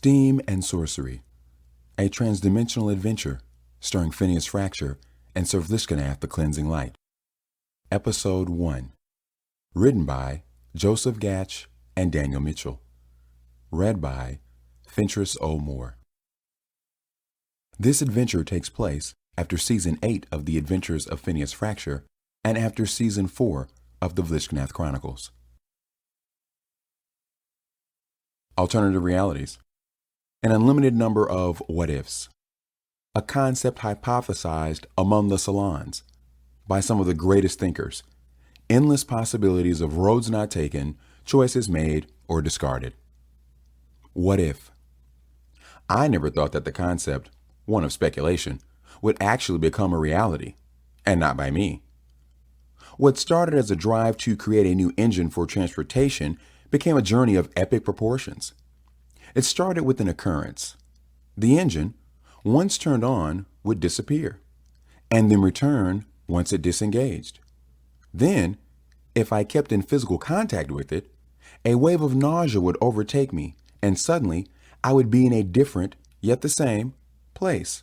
Steam and Sorcery, a transdimensional adventure starring Phineas Frakture and Sir Vlishginath the Cleansing Light. Episode 1. Written by Joseph Gatch and Daniel Mitchell. Read by Fentriss Moore. This adventure takes place after Season 8 of The Adventures of Phineas Frakture and after Season 4 of the Vlishginath Chronicles. Alternative realities. An unlimited number of what-ifs. A concept hypothesized among the salons by some of the greatest thinkers. Endless possibilities of roads not taken, choices made or discarded. What if? I never thought that the concept, one of speculation, would actually become a reality, and not by me. What started as a drive to create a new engine for transportation became a journey of epic proportions. It started with an occurrence. The engine, once turned on, would disappear, and then return once it disengaged. Then, if I kept in physical contact with it, a wave of nausea would overtake me, and suddenly I would be in a different, yet the same, place.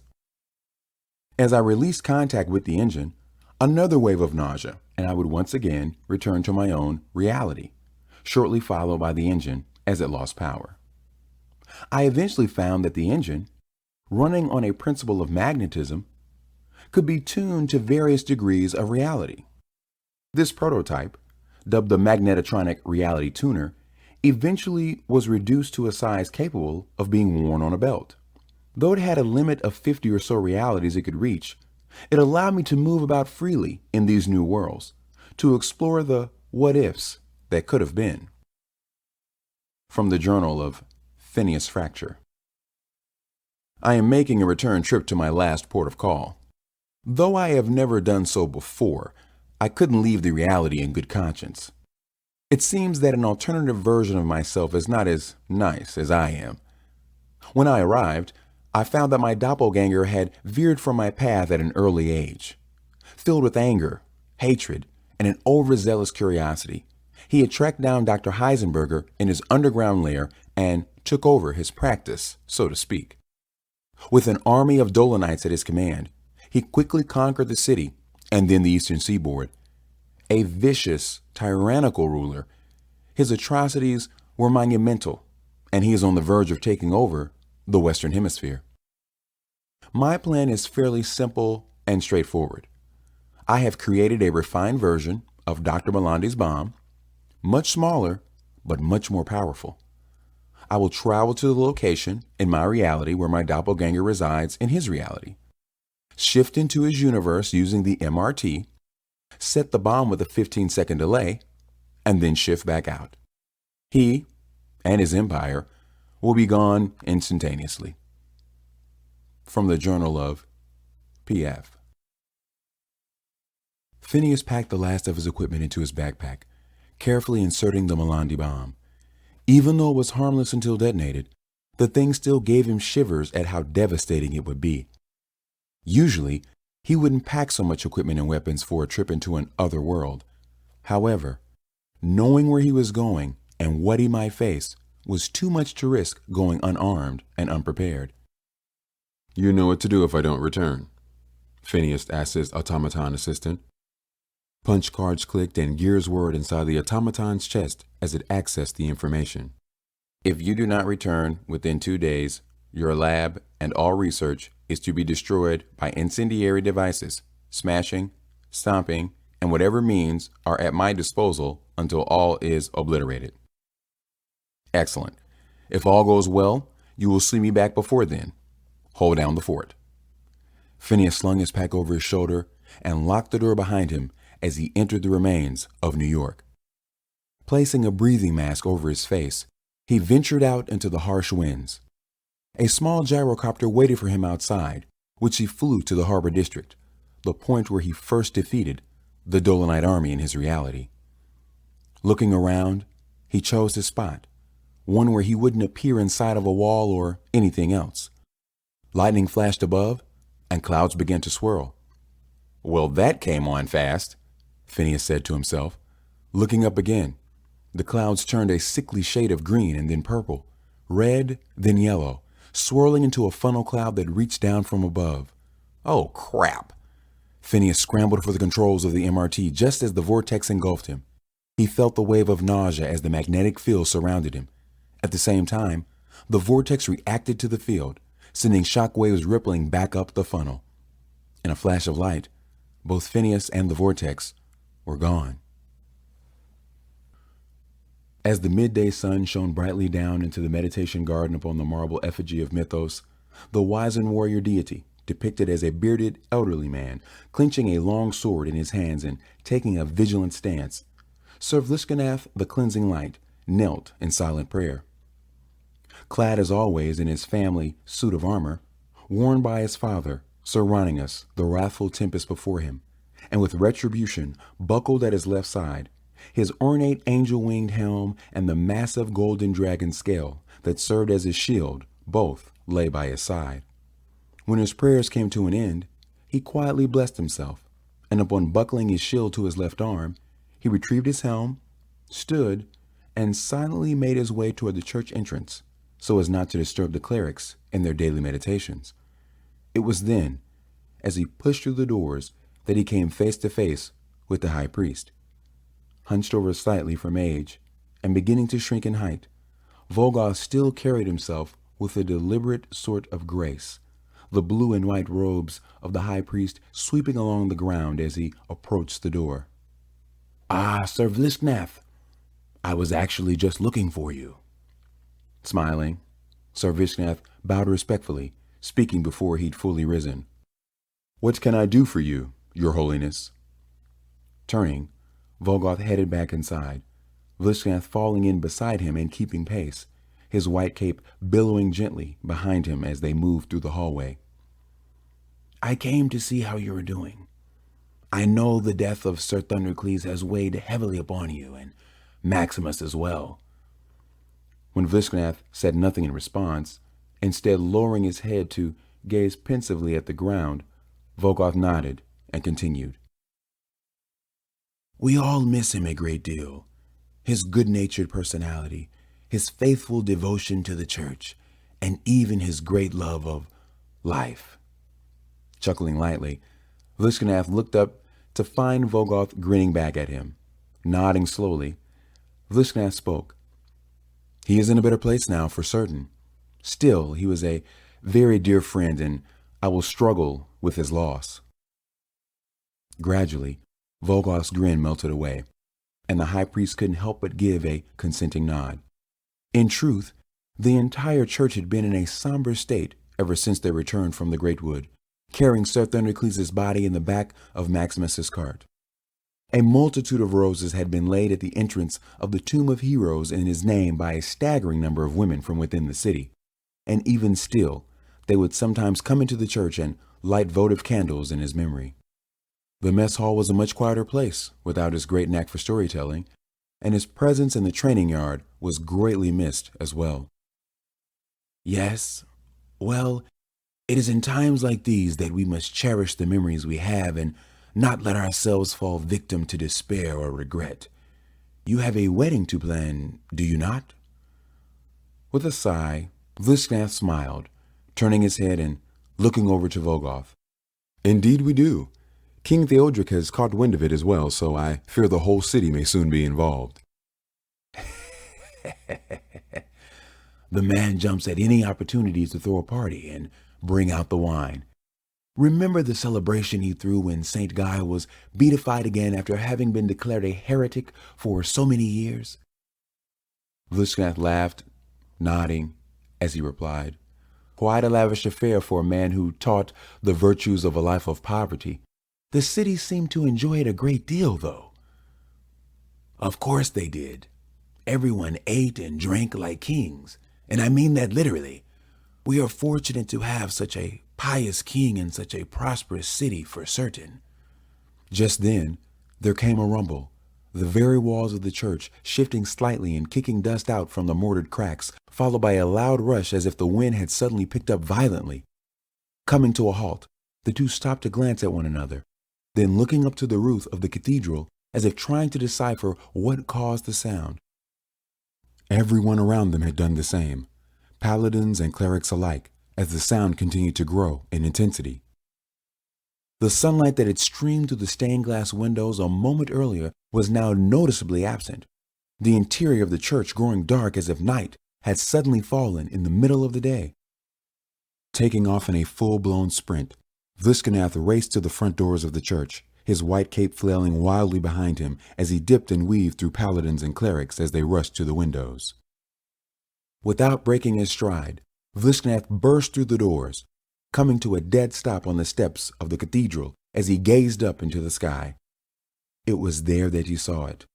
As I released contact with the engine, another wave of nausea, and I would once again return to my own reality, shortly followed by the engine as it lost power. I eventually found that the engine, running on a principle of magnetism, could be tuned to various degrees of reality. This prototype, dubbed the Magnetronic Reality Tuner, eventually was reduced to a size capable of being worn on a belt. Though it had a limit of 50 or so realities it could reach, it allowed me to move about freely in these new worlds, to explore the what-ifs that could have been. From the Journal of Phineas Frakture. I am making a return trip to my last port of call. Though I have never done so before, I couldn't leave the reality in good conscience. It seems that an alternative version of myself is not as nice as I am. When I arrived, I found that my doppelganger had veered from my path at an early age. Filled with anger, hatred, and an overzealous curiosity, he had tracked down Dr. Heisenberger in his underground lair and took over his practice, so to speak. With an army of Dolanites at his command, he quickly conquered the city and then the eastern seaboard. A vicious, tyrannical ruler, his atrocities were monumental, and he is on the verge of taking over the Western Hemisphere. My plan is fairly simple and straightforward. I have created a refined version of Dr. Melandi's bomb, much smaller, but much more powerful. I will travel to the location in my reality where my doppelganger resides in his reality, shift into his universe using the MRT, set the bomb with a 15-second delay, and then shift back out. He and his empire will be gone instantaneously. From the Journal of PF. Phineas packed the last of his equipment into his backpack, carefully inserting the Melandi bomb. Even though it was harmless until detonated, the thing still gave him shivers at how devastating it would be. Usually, he wouldn't pack so much equipment and weapons for a trip into an other world. However, knowing where he was going and what he might face was too much to risk going unarmed and unprepared. "You know what to do if I don't return?" Phineas asked his automaton assistant. Punch cards clicked and gears whirred inside the automaton's chest as it accessed the information. "If you do not return within 2 days, your lab and all research is to be destroyed by incendiary devices, smashing, stomping, and whatever means are at my disposal until all is obliterated." "Excellent. If all goes well, you will see me back before then. Hold down the fort." Phineas slung his pack over his shoulder and locked the door behind him as he entered the remains of New York. Placing a breathing mask over his face, he ventured out into the harsh winds. A small gyrocopter waited for him outside, which he flew to the harbor district, the point where he first defeated the Dolomite army in his reality. Looking around, he chose his spot, one where he wouldn't appear inside of a wall or anything else. Lightning flashed above, and clouds began to swirl. "Well, that came on fast," Phineas said to himself. Looking up again, the clouds turned a sickly shade of green and then purple, red, then yellow, swirling into a funnel cloud that reached down from above. Oh, crap! Phineas scrambled for the controls of the MRT just as the vortex engulfed him. He felt the wave of nausea as the magnetic field surrounded him. At the same time, the vortex reacted to the field, sending shock waves rippling back up the funnel. In a flash of light, both Phineas and the vortex were gone. As the midday sun shone brightly down into the meditation garden upon the marble effigy of Mythos, the wizened warrior deity, depicted as a bearded, elderly man, clenching a long sword in his hands and taking a vigilant stance, Sir Vlishginath, the cleansing light, knelt in silent prayer. Clad as always in his family suit of armor, worn by his father, Sir Ronigus, the wrathful tempest before him, and with retribution buckled at his left side, his ornate angel-winged helm and the massive golden dragon scale that served as his shield both lay by his side. When his prayers came to an end, he quietly blessed himself, and upon buckling his shield to his left arm, he retrieved his helm, stood, and silently made his way toward the church entrance, so as not to disturb the clerics in their daily meditations. It was then, as he pushed through the doors, that he came face to face with the high priest. Hunched over slightly from age, and beginning to shrink in height, Volgoth still carried himself with a deliberate sort of grace, the blue and white robes of the high priest sweeping along the ground as he approached the door. "Ah, Sir Vlishginath, I was actually just looking for you." Smiling, Sir Vlishginath bowed respectfully, speaking before he'd fully risen. "What can I do for you, Your Holiness?" Turning, Volgoth headed back inside, Vlishginath falling in beside him and keeping pace, his white cape billowing gently behind him as they moved through the hallway. "I came to see how you were doing. I know the death of Sir Thundercleese has weighed heavily upon you, and Maximus as well." When Vlishginath said nothing in response, instead lowering his head to gaze pensively at the ground, Volgoth nodded and continued. "We all miss him a great deal. His good-natured personality, his faithful devotion to the church, and even his great love of life." Chuckling lightly, Vlishginath looked up to find Volgoth grinning back at him. Nodding slowly, Vlishginath spoke. "He is in a better place now, for certain. Still, he was a very dear friend, and I will struggle with his loss." Gradually, Volgoth's grin melted away, and the high priest couldn't help but give a consenting nod. In truth, the entire church had been in a somber state ever since their return from the Great Wood, carrying Sir Thundercleese's body in the back of Maximus's cart. A multitude of roses had been laid at the entrance of the Tomb of Heroes in his name by a staggering number of women from within the city, and even still, they would sometimes come into the church and light votive candles in his memory. The mess hall was a much quieter place without his great knack for storytelling, and his presence in the training yard was greatly missed as well. "Yes, well, it is in times like these that we must cherish the memories we have and not let ourselves fall victim to despair or regret. You have a wedding to plan, do you not?" With a sigh, Vlishginath smiled, turning his head and looking over to Volgoth. "Indeed we do. King Theodric has caught wind of it as well, so I fear the whole city may soon be involved." The man jumps at any opportunity to throw a party and bring out the wine. Remember the celebration he threw when St. Guy was beatified again after having been declared a heretic for so many years? Vlishginath laughed, nodding, as he replied, "Quite a lavish affair for a man who taught the virtues of a life of poverty. The city seemed to enjoy it a great deal, though." "Of course they did. Everyone ate and drank like kings, and I mean that literally. We are fortunate to have such a pious king in such a prosperous city, for certain." Just then, there came a rumble, the very walls of the church shifting slightly and kicking dust out from the mortared cracks, followed by a loud rush as if the wind had suddenly picked up violently. Coming to a halt, the two stopped to glance at one another, then looking up to the roof of the cathedral as if trying to decipher what caused the sound. Everyone around them had done the same. paladins and clerics alike, as the sound continued to grow in intensity. The sunlight that had streamed through the stained glass windows a moment earlier was now noticeably absent, the interior of the church growing dark as if night had suddenly fallen in the middle of the day. Taking off in a full-blown sprint, Vlishginath raced to the front doors of the church, his white cape flailing wildly behind him as he dipped and weaved through paladins and clerics as they rushed to the windows. Without breaking his stride, Vlishginath burst through the doors, coming to a dead stop on the steps of the cathedral as he gazed up into the sky. It was there that he saw it,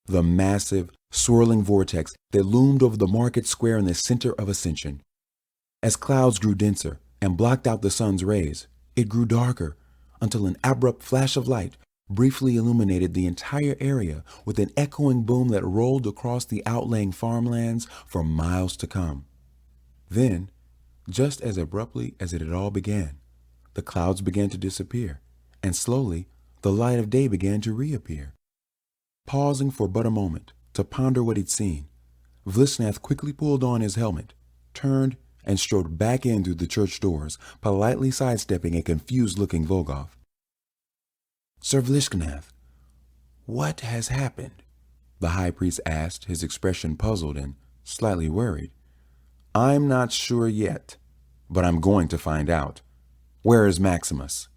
the massive, swirling vortex that loomed over the market square in the center of Ascension. As clouds grew denser and blocked out the sun's rays, it grew darker until an abrupt flash of light briefly illuminated the entire area with an echoing boom that rolled across the outlying farmlands for miles to come. Then, just as abruptly as it had all began, the clouds began to disappear, and slowly the light of day began to reappear. Pausing for but a moment to ponder what he'd seen, Vlishginath quickly pulled on his helmet, turned, and strode back in through the church doors, politely sidestepping a confused-looking Volgoth. "Sir Vlishginath, what has happened?" the high priest asked, his expression puzzled and slightly worried. "I'm not sure yet, but I'm going to find out. Where is Maximus?"